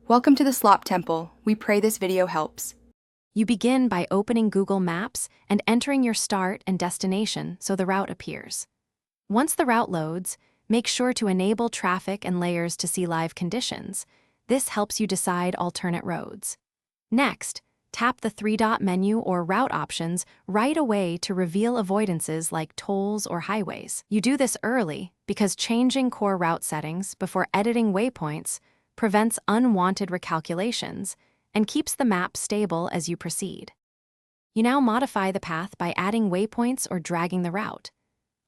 Welcome to the Slop Temple. We pray this video helps. You begin by opening Google Maps and entering your start and destination so the route appears. Once the route loads, make sure to enable traffic and layers to see live conditions. This helps you decide alternate roads. Next, tap the three-dot menu or route options right away to reveal avoidances like tolls or highways. You do this early because changing core route settings before editing waypoints prevents unwanted recalculations and keeps the map stable as you proceed. You now modify the path by adding waypoints or dragging the route.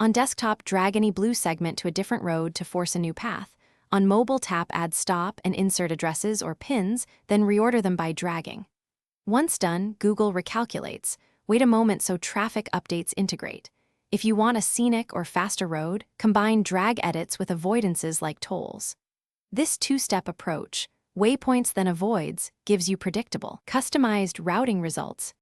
On desktop, drag any blue segment to a different road to force a new path. On mobile, tap Add Stop and insert addresses or pins, then reorder them by dragging. Once done, Google recalculates. Wait a moment so traffic updates integrate. If you want a scenic or faster road, combine drag edits with avoidances like tolls. This two-step approach, waypoints then avoids, gives you predictable, customized routing results.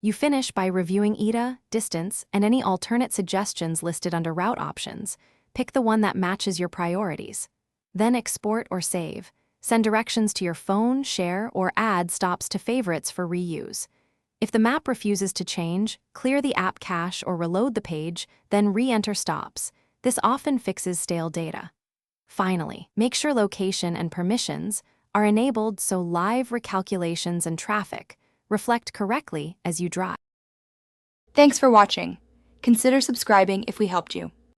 You finish by reviewing ETA, distance, and any alternate suggestions listed under route options. Pick the one that matches your priorities. Then export or save. Send directions to your phone, share, or add stops to favorites for reuse. If the map refuses to change, clear the app cache or reload the page, then re-enter stops. This often fixes stale data. Finally, make sure location and permissions are enabled so live recalculations and traffic reflect correctly as you drive. Thanks for watching. Consider subscribing if we helped you.